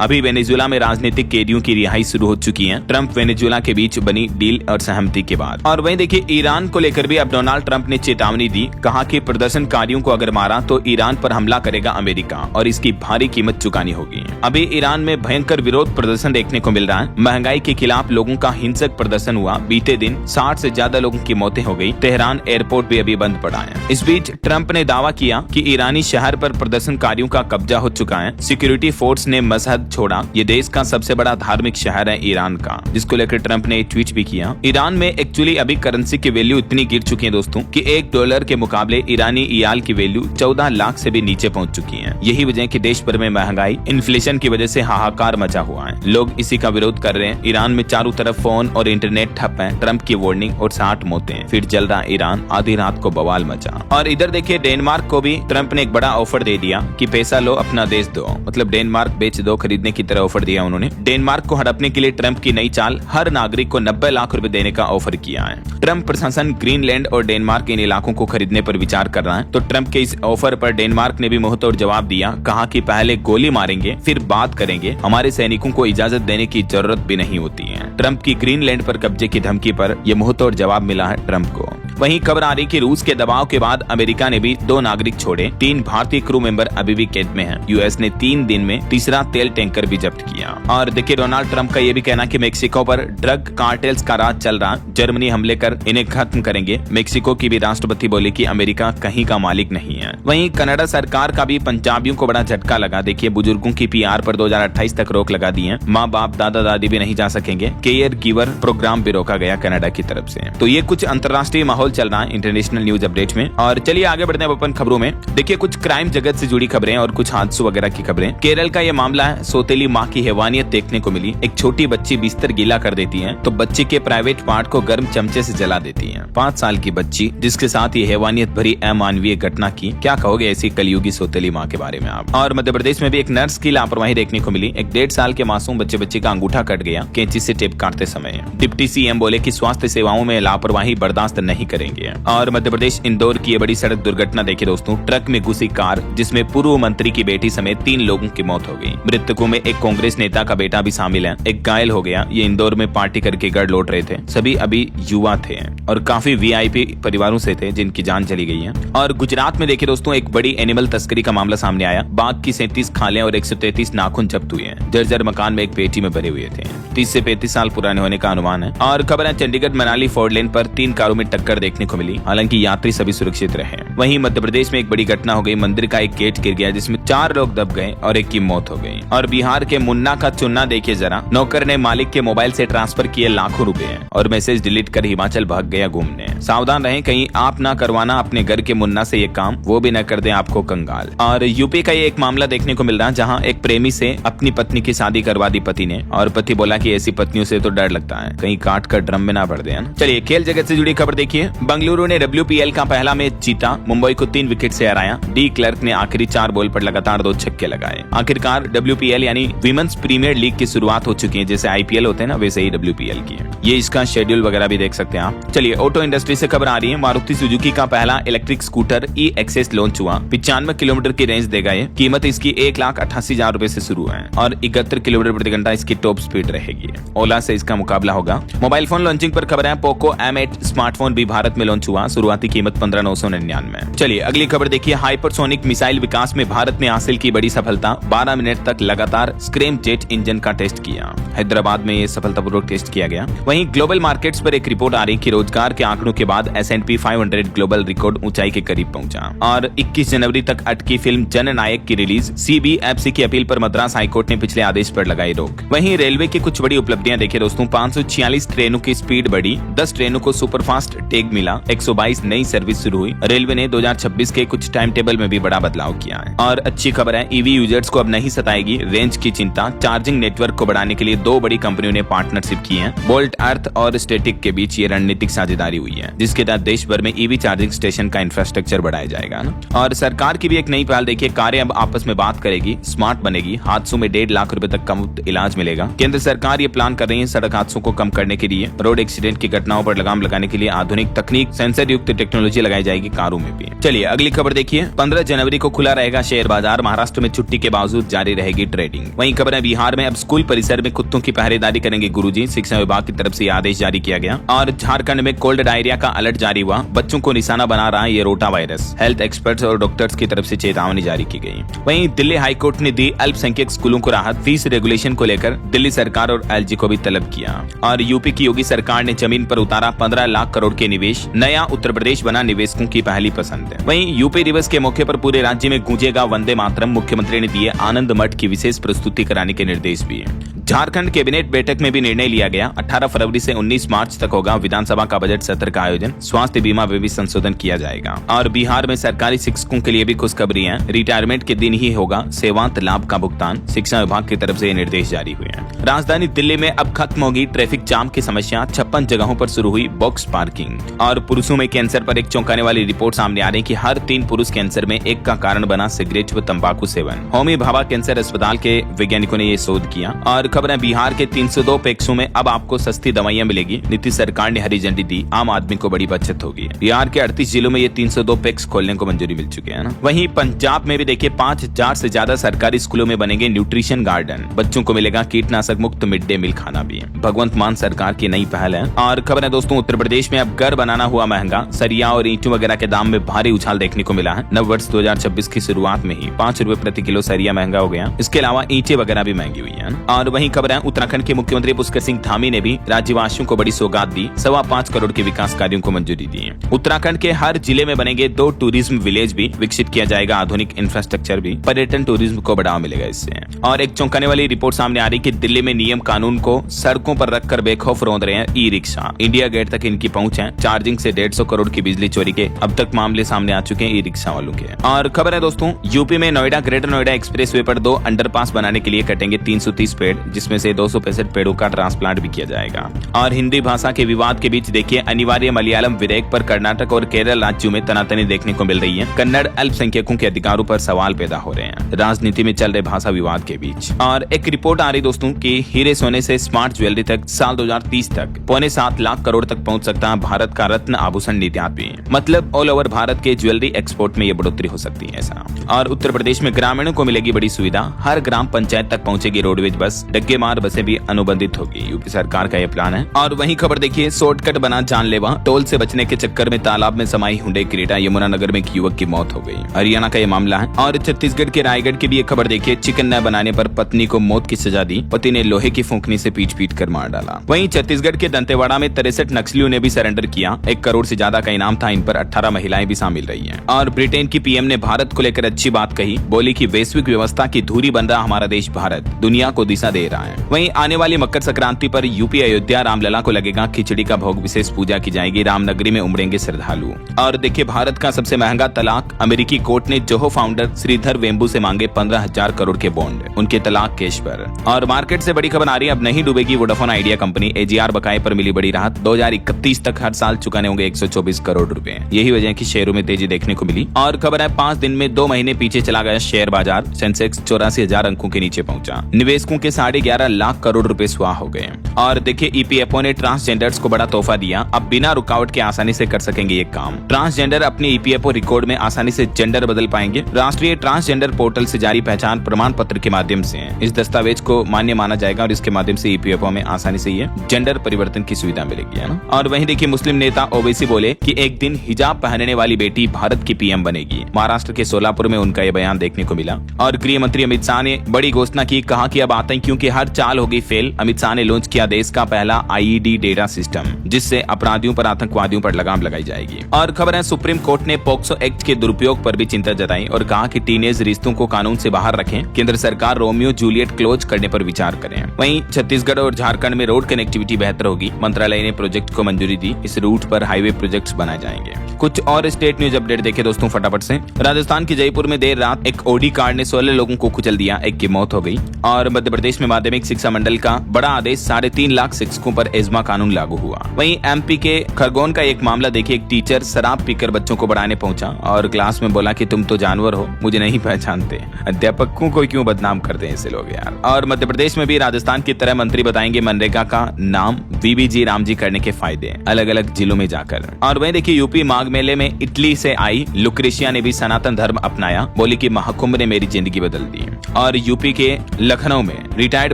अभी वेनेजुएला में राजनीतिक कैदियों की रिहाई शुरू हो चुकी है, ट्रंप वेनेजुएला के बीच बनी डील और सहमति के बाद। और वहीं देखिए ईरान को लेकर भी अब डोनाल्ड ट्रंप ने चेतावनी दी, कहा कि प्रदर्शनकारियों को अगर मारा तो ईरान पर हमला करेगा अमेरिका और इसकी भारी कीमत चुकानी होगी। अभी ईरान में भयंकर विरोध प्रदर्शन देखने को मिल रहा है। महंगाई के खिलाफ लोगों का हिंसक प्रदर्शन हुआ। बीते दिन 60 से ज्यादा लोगों की मौतें हो गई। तेहरान एयरपोर्ट भी अभी बंद पड़ा है। इस बीच ट्रंप ने दावा किया कि ईरानी शहर पर प्रदर्शनकारियों का कब्जा हो चुका है। सिक्योरिटी फोर्स ने मशहद छोड़ा। ये देश का सबसे बड़ा धार्मिक शहर है ईरान का, जिसको लेकर ट्रंप ने ट्वीट भी किया। ईरान में एक्चुअली अभी करेंसी की वैल्यू इतनी गिर चुकी है दोस्तों कि $1 के मुकाबले ईरानी रियाल की वैल्यू 14 लाख से भी नीचे पहुंच चुकी है। यही वजह है कि देश भर में महंगाई, इन्फ्लेशन की वजह से हाहाकार मचा हुआ है। लोग इसी का विरोध कर रहे हैं। ईरान में चारों तरफ फोन और इंटरनेट ठप है। ट्रंप की वार्निंग और 60 मौतें, फिर जल रहा ईरान, आधी रात को बवाल मचा। और इधर देखिए डेनमार्क को भी ट्रंप ने एक बड़ा ऑफर दे दिया कि पैसा लो अपना देश दो, मतलब डेनमार्क बेच दो खरीदने की तरह ऑफर दिया उन्होंने। डेनमार्क को हड़पने के लिए ट्रंप की नई चाल, हर नागरिक को 90 लाख रुपए देने का ऑफर किया है। ट्रंप प्रशासन ग्रीनलैंड और डेनमार्क के इन इलाकों को खरीदने पर विचार कर रहा है। तो ट्रंप के इस ऑफर पर डेनमार्क ने भी मुंहतोड़ जवाब दिया, कहा कि पहले गोली मारेंगे फिर बात करेंगे, हमारे सैनिकों को इजाजत देने की जरूरत भी नहीं होती है। ट्रंप की ग्रीनलैंड पर कब्जे की धमकी पर यह मुंहतोड़ जवाब मिला है ट्रंप को। वहीं खबर आ रही कि रूस के दबाव के बाद अमेरिका ने भी 2 नागरिक छोड़े। 3 भारतीय क्रू मेंबर अभी भी कैद में हैं। यूएस ने 3 दिन में तीसरा तेल टैंकर भी जब्त किया। और देखिए डोनाल्ड ट्रंप का ये भी कहना कि मेक्सिको पर ड्रग कार्टेल्स का राज चल रहा, जर्मनी हमले कर इन्हें खत्म करेंगे। मेक्सिको की भी राष्ट्रपति बोले कि अमेरिका कहीं का मालिक नहीं है। वहीं कनाडा सरकार का भी पंजाबियों को बड़ा झटका लगा। देखिए बुजुर्गों की पीआर पर 2028 तक रोक लगा दी है। माँ बाप दादा दादी भी नहीं जा सकेंगे। केयर गिवर प्रोग्राम भी रोका गया कनाडा की तरफ से। तो ये कुछ अंतर्राष्ट्रीय माहौल चल रहा है इंटरनेशनल न्यूज अपडेट में। और चलिए आगे बढ़ते हैं अपन खबरों में। देखिए कुछ क्राइम जगत से जुड़ी खबरें और कुछ हादसों वगैरह की खबरें। केरल का ये मामला है, सौतेली माँ की हैवानियत देखने को मिली। एक छोटी बच्ची बिस्तर गीला कर देती है तो बच्चे के प्राइवेट पार्ट को गर्म चमचे से जला देती है। 5 साल की बच्ची जिसके साथ ये हैवानियत भरी अमानवीय घटना की। क्या कहोगे ऐसी कलयुगी सौतेली माँ के बारे में आप। और मध्य प्रदेश में भी एक नर्स की लापरवाही देखने को मिली। एक 1.5 साल के मासूम बच्चे का अंगूठा कट गया कैंची से टेप काटते समय। डिप्टी सीएम बोले कि स्वास्थ्य सेवाओं में लापरवाही बर्दाश्त नहीं करेंगे। और मध्य प्रदेश इंदौर की बड़ी सड़क दुर्घटना देखिए दोस्तों। ट्रक में घुसी कार जिसमें पूर्व मंत्री की बेटी समेत 3 लोगों की मौत हो गई। मृतकों में एक कांग्रेस नेता का बेटा भी शामिल है। एक घायल हो गया। ये इंदौर में पार्टी करके घर लौट रहे थे। सभी अभी युवा थे और काफी वीआईपी परिवारों से थे जिनकी जान चली गई है। और गुजरात में देखिए दोस्तों एक बड़ी एनिमल तस्करी का मामला सामने आया। बाघ की 37 खालें और 133 नाखून जब्त हुए हैं। जर्जर मकान में एक पेटी में भरे हुए थे। 30 से 35 साल पुराने होने का अनुमान है। और खबर है चंडीगढ़ मनाली 4 लेन पर 3 कारों में टक्कर देखने को मिली। हालांकि यात्री सभी सुरक्षित रहे। वहीं मध्य प्रदेश में एक बड़ी घटना हो गई। मंदिर का एक गेट गिर गया जिसमें 4 लोग दब गए और एक की मौत हो गई। और बिहार के मुन्ना का चुन्ना देखिए जरा। नौकर ने मालिक के मोबाइल से ट्रांसफर किए लाखों रुपए और मैसेज डिलीट कर हिमाचल भाग गया घूमने। सावधान रहें, कहीं आप ना करवाना अपने घर के मुन्ना से ये काम, वो भी न कर दे आपको कंगाल। और यूपी का ये एक मामला देखने को मिल रहा है जहाँ एक प्रेमी से अपनी पत्नी की शादी करवा दी पति ने। और पति बोला कि ऐसी पत्नियों से तो डर लगता है, कहीं काट कर ड्रम में ना भर दे। चलिए खेल जगत से जुड़ी खबर देखिए। बंगलुरु ने WPL का पहला मैच जीता। मुंबई को 3 विकेट से हराया। डी क्लर्क ने आखिरी 4 बॉल पर लगातार 2 छक्के लगाए। आखिरकार WPL यानी विमेंस प्रीमियर लीग की शुरुआत हो चुकी है। जैसे IPL होते हैं ना, वैसे ही WPL की है। ये इसका शेड्यूल वगैरह भी देख सकते हैं आप। चलिए ऑटो इंडस्ट्री से खबर आ रही है। मारुति सुजुकी का पहला इलेक्ट्रिक स्कूटर E-Access लॉन्च हुआ। 95 किलोमीटर की रेंज देगा ये। कीमत इसकी 1,88,000 रुपए से शुरू है और 71 किलोमीटर प्रति घंटा इसकी टॉप स्पीड रहेगी। ओला से इसका मुकाबला होगा। मोबाइल फोन लॉन्चिंग पर खबर है। पोको M8 स्मार्टफोन भी भारत में लॉन्च हुआ। शुरुआती कीमत 15,999। चलिए अगली खबर देखिए। हाइपरसोनिक मिसाइल विकास में भारत ने हासिल की बड़ी सफलता। 12 मिनट तक लगातार स्क्रैम जेट इंजन का टेस्ट किया। हैदराबाद में ये सफलतापूर्वक टेस्ट किया गया। वहीं ग्लोबल मार्केट्स पर एक रिपोर्ट आ रही कि रोजगार के आंकड़ों के बाद S&P 500 ग्लोबल रिकॉर्ड ऊंचाई के करीब पहुंचा। और 21 जनवरी तक अटकी फिल्म जननायक की रिलीज। CBFC की अपील पर मद्रास हाईकोर्ट ने पिछले आदेश पर लगाई रोक। वहीं रेलवे की कुछ बड़ी उपलब्धियां देखिए दोस्तों। 546 ट्रेनों की स्पीड बढ़ी। 10 ट्रेनों को सुपरफास्ट टैग मिला। 122 नई सर्विस शुरू हुई। रेलवे ने 2026 के कुछ टाइम टेबल में भी बड़ा बदलाव किया है। और अच्छी खबर है, EV यूजर्स को अब नहीं सताएगी रेंज की चिंता। चार्जिंग नेटवर्क को बढ़ाने के लिए 2 बड़ी कंपनियों ने पार्टनरशिप की है। बोल्ट अर्थ और स्टैटिक के बीच ये रणनीतिक साझेदारी हुई है। है, जिसके तहत देश भर में ईवी चार्जिंग स्टेशन का इंफ्रास्ट्रक्चर बढ़ाया जाएगा ना। और सरकार की भी एक नई पहल देखिए, कारें अब आपस में बात करेगी, स्मार्ट बनेगी, हादसों में 1.5 लाख रुपए तक का मुफ्त इलाज मिलेगा। केंद्र सरकार ये प्लान कर रही है सड़क हादसों को कम करने के लिए, रोड एक्सीडेंट की घटनाओं पर लगाम लगाने के लिए आधुनिक तकनीक, सेंसर युक्त टेक्नोलॉजी लगाई जाएगी कारों में भी। चलिए अगली खबर देखिए, 15 जनवरी को खुला रहेगा शेयर बाजार, महाराष्ट्र में छुट्टी के बावजूद जारी रहेगी ट्रेडिंग। वहीं खबर है बिहार में अब स्कूल परिसर में कुत्तों की पहरेदारी करेंगे गुरुजी, शिक्षा विभाग की तरफ से आदेश जारी किया गया। और झारखंड में कोल्ड डायरिया का अलर्ट जारी हुआ, बच्चों को निशाना बना रहा है ये रोटा वायरस, हेल्थ एक्सपर्ट्स और डॉक्टर्स की तरफ से चेतावनी जारी की गई। वहीं दिल्ली हाईकोर्ट ने दी अल्पसंख्यक स्कूलों को राहत, फीस रेगुलेशन को लेकर दिल्ली सरकार और एलजी को भी तलब किया। और यूपी की योगी सरकार ने जमीन पर उतारा 15 लाख करोड़ के निवेश, नया उत्तर प्रदेश बना निवेशकों की पहली पसंद है। वहीं यूपी दिवस के मौके पर पूरे राज्य में गूंजेगा वंदे मातरम, मुख्यमंत्री ने दिए आनंद मठ की विशेष प्रस्तुति कराने के निर्देश भी। झारखंड कैबिनेट बैठक में भी निर्णय लिया गया, 18 फरवरी से 19 मार्च तक होगा विधानसभा का बजट सत्र का आयोजन, स्वास्थ्य बीमा में भी संशोधन किया जाएगा। और बिहार में सरकारी शिक्षकों के लिए भी खुशखबरी है, रिटायरमेंट के दिन ही होगा सेवांत लाभ का भुगतान, शिक्षा विभाग की तरफ से ये निर्देश जारी हुए हैं। राजधानी दिल्ली में अब खत्म होगी ट्रैफिक जाम की समस्या, 56 जगहों पर शुरू हुई बॉक्स पार्किंग। और पुरुषों में कैंसर पर एक चौंकाने वाली रिपोर्ट सामने आ रही है कि हर 3 पुरुष कैंसर में एक का कारण बना सिगरेट व तंबाकू सेवन। होमी भाभा कैंसर अस्पताल के वैज्ञानिकों ने ये शोध किया। और खबर है बिहार के 302 पैक्सों में अब आपको सस्ती दवाइयां मिलेगी, नीतीश सरकार ने हरी झंडी दी, आम आदमी को बड़ी बचत होगी। बिहार के 38 जिलों में ये 302 पैक्स खोलने को मंजूरी मिल चुकी है ना। वहीं पंजाब में भी देखिए 5000 से ज्यादा सरकारी स्कूलों में बनेंगे न्यूट्रिशन गार्डन, बच्चों को मिलेगा कीटनाशक मुक्त मिड डे मील खाना भी। भगवंत मान सरकार की नई पहल है। और खबर है दोस्तों, उत्तर प्रदेश में अब घर बनाना हुआ महंगा, सरिया और ईंटों वगैरह के दाम में भारी उछाल देखने को मिला है। नव वर्ष 2026 की शुरुआत में ही 5 रुपए प्रति किलो सरिया महंगा हो गया, इसके अलावा ईंटें वगैरह भी महंगी हुई है। और वहीं खबर है उत्तराखंड के मुख्यमंत्री पुष्कर सिंह धामी ने भी राज्यवासियों को बड़ी सौगात दी, 5.25 करोड़ के विकास कार्यों को मंजूरी दी। उत्तराखंड के हर जिले में बनेंगे 2 टूरिज्म विलेज भी, विकसित किया जाएगा आधुनिक इंफ्रास्ट्रक्चर भी, पर्यटन टूरिज्म को बढ़ावा मिलेगा इससे। और एक चौंकाने वाली रिपोर्ट सामने आ रही कि दिल्ली में नियम कानून को सड़कों पर रखकर बेखौफ रौंद रहे हैं ई रिक्शा, इंडिया गेट तक इनकी पहुंच है, चार्जिंग से 150 करोड़ की बिजली चोरी के अब तक मामले सामने आ चुके हैं ई रिक्शा वालों के। और खबर है दोस्तों, यूपी में नोएडा ग्रेटर नोएडा एक्सप्रेसवे पर 2 अंडरपास बनाने के लिए कटेंगे 330 पेड़, जिसमें से 265 पेड़ों का ट्रांसप्लांट भी किया जाएगा। और हिंदी भाषा के विवाद के बीच देखिए अनिवार्य मलयालम विधेयक पर कर्नाटक और केरल राज्यों में तनातनी देखने को मिल रही है, कन्नड़ अल्पसंख्यकों के अधिकारों पर सवाल पैदा हो रहे हैं राजनीति में चल रहे भाषा विवाद के बीच। और एक रिपोर्ट आ रही दोस्तों कि हीरे सोने से स्मार्ट ज्वेलरी तक साल 2030 तक 7.25 लाख करोड़ तक पहुंच सकता है भारत का रत्न आभूषण निर्यात भी, मतलब ऑल ओवर भारत के ज्वेलरी एक्सपोर्ट में ये बढ़ोतरी हो सकती है ऐसा। और उत्तर प्रदेश में ग्रामीणों को मिलेगी बड़ी सुविधा, हर ग्राम पंचायत तक पहुंचेगी रोडवेज बस, डग्गे मार बसें भी अनुबंधित होगी, यूपी सरकार का यह प्लान है। और वहीं खबर देखिए, शॉर्टकट बना जानलेवा, टोल से बचने के चक्कर में तालाब में समाई हुंडई क्रेटा, यमुनानगर में एक युवक की मौत हो गई, हरियाणा का यह मामला है। और छत्तीसगढ़ के रायगढ़ की भी एक खबर देखिए, चिकन न बनाने पर पत्नी को मौत की सजा दी, पति ने लोहे की फूंकनी से पीट कर मार डाला। वहीं छत्तीसगढ़ के दंतेवाड़ा में 63 नक्सलियों ने भी सरेंडर किया, 1 करोड़ से ज्यादा का इनाम था, इन पर 18 महिलाएं भी शामिल रही हैं। और ब्रिटेन की पीएम ने भारत को लेकर अच्छी बात कही, बोली कि वैश्विक व्यवस्था की धुरी बन रहा हमारा देश भारत दुनिया को दिशा दे रहा है। वहीं आने वाली मकर संक्रांति पर यूपी अयोध्या रामलला को लगेगा खिचड़ी का भोग, विशेष पूजा की जाएगी, रामनगरी में उमड़ेंगे श्रद्धालु। और देखिए भारत का सबसे महंगा तलाक, अमेरिकी कोर्ट ने जोहो फाउंडर श्रीधर वेम्बू से मांगे 15,000 करोड़ के बॉन्ड उनके तलाक केस पर। और मार्केट से बड़ी खबर आ रही है, अब नहीं डूबेगी वोडाफोन आइडिया कंपनी, एजीआर बकाये पर मिली बड़ी राहत, 2031 तक हर साल चुकाने होंगे 124 करोड़ रुपए, यही वजह है कि शेयरों में तेजी देखने को मिली। और खबर है 5 दिन में 2 महीने पीछे चला गया शेयर बाजार, सेंसेक्स 84,000 अंकों के नीचे पहुंचा, निवेशकों के 11.5 लाख करोड़ रुपए स्वाह हो गए। और देखिए ईपीएफओ ने ट्रांसजेंडर्स को बड़ा तोहफा दिया, अब बिना रुकावट के आसानी से कर सकेंगे ये काम, ट्रांसजेंडर अपने ईपीएफओ रिकॉर्ड में आसानी से जेंडर बदल पाएंगे, राष्ट्रीय ट्रांसजेंडर पोर्टल से जारी पहचान प्रमाण पत्र के माध्यम से इस दस्तावेज को मान्य माना जाएगा और इसके माध्यम से ईपीएफओ में आसानी से ये जेंडर परिवर्तन की सुविधा मिलेगी, है ना। और वहीं देखिए मुस्लिम नेता ओवैसी बोले कि एक दिन हिजाब पहनने वाली बेटी भारत की पीएम बनेगी, महाराष्ट्र के सोलापुर में उनका यह बयान देखने को मिला। और गृह मंत्री अमित शाह ने बड़ी घोषणा की, कहा कि अब आतंकियों की हर चाल होगी फेल, अमित शाह ने लॉन्च किया देश का पहला आईईडी डेटा सिस्टम, जिससे अपराधियों पर आतंकवादियों पर लगाम लगाई जाएगी। और खबर है सुप्रीम कोर्ट ने पॉक्सो एक्ट के दुरुपयोग पर भी चिंता जताई और कहा कि टीनेज रिश्तों को कानून से बाहर रखें, केंद्र सरकार रोमियो जूलियट क्लोज करने पर विचार करें। वहीं छत्तीसगढ़ और झारखंड में रोड कनेक्टिविटी बेहतर होगी, मंत्रालय ने प्रोजेक्ट को मंजूरी दी, इस रूट पर हाईवे प्रोजेक्ट्स बनाए जाएंगे। कुछ और स्टेट न्यूज अपडेट देखे दोस्तों फटाफट से। राजस्थान के जयपुर में देर रात एक ऑडी कार ने 16 लोगों को कुचल दिया, 1 की मौत हो गई। और मध्य प्रदेश में बाद माध्यमिक शिक्षा मंडल का बड़ा आदेश, 3.5 लाख शिक्षकों पर एजमा कानून लागू हुआ। वहीं एमपी के खरगोन का एक मामला देखिए, एक टीचर शराब पीकर बच्चों को पढ़ाने पहुंचा और क्लास में बोला कि तुम तो जानवर हो, मुझे नहीं पहचानते। अध्यापकों को क्यों बदनाम करते हैं ऐसे लोग यार। और मध्य प्रदेश में भी राजस्थान की तरह मंत्री बताएंगे मनरेगा का नाम वीबीजी रामजी करने के फायदे अलग अलग जिलों में जाकर। और वहीं देखिए यूपी माघ मेले में इटली से आई लुक्रेशिया ने भी सनातन धर्म अपनाया, बोली कि महाकुंभ ने मेरी जिंदगी बदल दी। और यूपी के लखनऊ में रिटायर्ड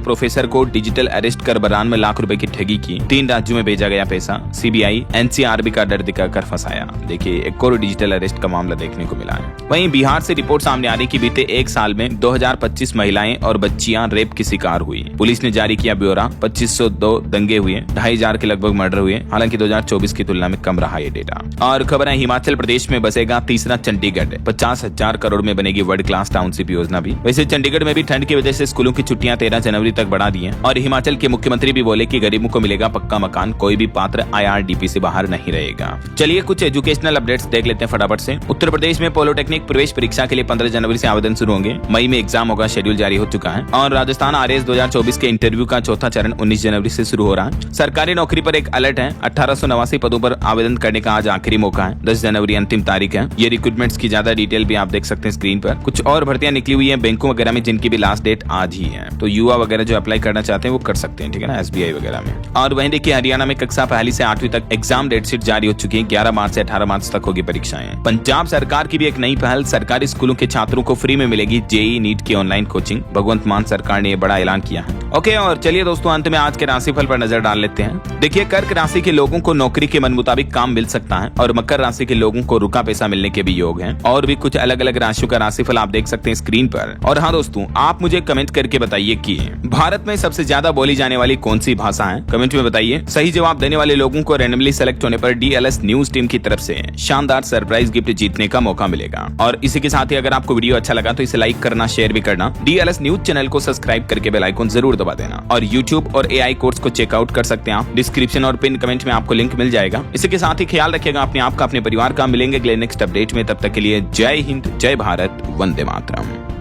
प्रोफेसर को डिजिटल अरेस्ट कर 92 लाख रुपए की ठगी की, 3 राज्यों में भेजा गया पैसा, सीबीआई एनसीआरबी का डर दिखाकर फंसाया। देखिए एक और डिजिटल अरेस्ट का मामला देखने को मिला है। वहीं बिहार से रिपोर्ट सामने आ रही कि बीते एक साल में 2025 महिलाएं और बच्चियां रेप की शिकार हुई। पुलिस ने जारी किया ब्यौरा, 2502 दंगे हुए, 2500 के लगभग मर्डर हुए। हालांकि 2024 की तुलना में कम रहा ये डेटा। और खबर है हिमाचल प्रदेश में बसेगा तीसरा चंडीगढ़, 50,000 करोड़ में बनेगी वर्ल्ड क्लास टाउनशिप योजना भी। वैसे चंडीगढ़ में भी ठंड की वजह से स्कूलों की छुट्टियां 13 जनवरी तक बढ़ा दी हैं। और हिमाचल के मुख्यमंत्री भी बोले कि गरीबों को मिलेगा पक्का मकान, कोई भी पात्र IRDP से बाहर नहीं रहेगा। चलिए कुछ एजुकेशनल अपडेट्स देख लेते हैं फटाफट से। उत्तर प्रदेश में पॉलिटेक्निक प्रवेश परीक्षा के लिए 15 जनवरी से आवेदन शुरू होंगे। मई में एग्जाम होगा, शेड्यूल जारी हो चुका है। और राजस्थान RAS 2024 के इंटरव्यू का चौथा चरण 19 जनवरी से शुरू हो रहा है। सरकारी नौकरी पर एक अलर्ट है, 1889 पदों पर आवेदन करने का आज आखिरी मौका है, 10 जनवरी अंतिम तारीख है। ये रिक्रूटमेंट्स की ज्यादा डिटेल भी आप देख सकते हैं स्क्रीन पर। कुछ और भर्तियां निकली हुई है बैंकों वगैरह में, जिनकी भी लास्ट डेट आज ही है। तो युवा वगैरह जो अप्लाई करना चाहते हैं वो कर सकते हैं, ठीक है ना, SBI वगैरह में। और वहीं देखिए हरियाणा में कक्षा 1 से 8वीं तक एग्जाम डेट शीट जारी हो चुकी है, 11 मार्च से 18 मार्च तक होगी परीक्षाएं। पंजाब सरकार की भी एक नई पहल, सरकारी स्कूलों के छात्रों को फ्री में मिलेगी JEE नीट की ऑनलाइन कोचिंग। भगवंत मान सरकार ने ये बड़ा ऐलान किया है। ओके, और चलिए दोस्तों अंत में आज के राशिफल पर नजर डाल लेते हैं। देखिए कर्क राशि के लोगों को नौकरी के मन मुताबिक काम मिल सकता है और मकर राशि के लोगों को रुका पैसा मिलने के भी योग हैं। और भी कुछ अलग अलग राशियों का राशिफल आप देख सकते हैं स्क्रीन पर। और हाँ दोस्तों, आप मुझे कमेंट करके बताइए कि भारत में सबसे ज्यादा बोली जाने वाली कौन सी भाषा है, कमेंट में बताइए। सही जवाब देने वाले लोगों को रैंडमली सेलेक्ट होने पर DLS न्यूज टीम की तरफ से शानदार सरप्राइज गिफ्ट जीतने का मौका मिलेगा। और इसी के साथ ही अगर आपको वीडियो अच्छा लगा तो इसे लाइक करना, शेयर भी करना। DLS न्यूज चैनल को सब्सक्राइब करके बेल आइकन जरूर दबा देना। और YouTube और AI कोर्स को चेकआउट कर सकते हैं आप, डिस्क्रिप्शन और पिन कमेंट में आपको लिंक मिल जाएगा। इसी के साथ ही ख्याल रखिएगा अपने आप का, अपने परिवार का। मिलेंगे अगले नेक्स्ट अपडेट में, तब तक के लिए जय हिंद, जय भारत, वंदे मातरम।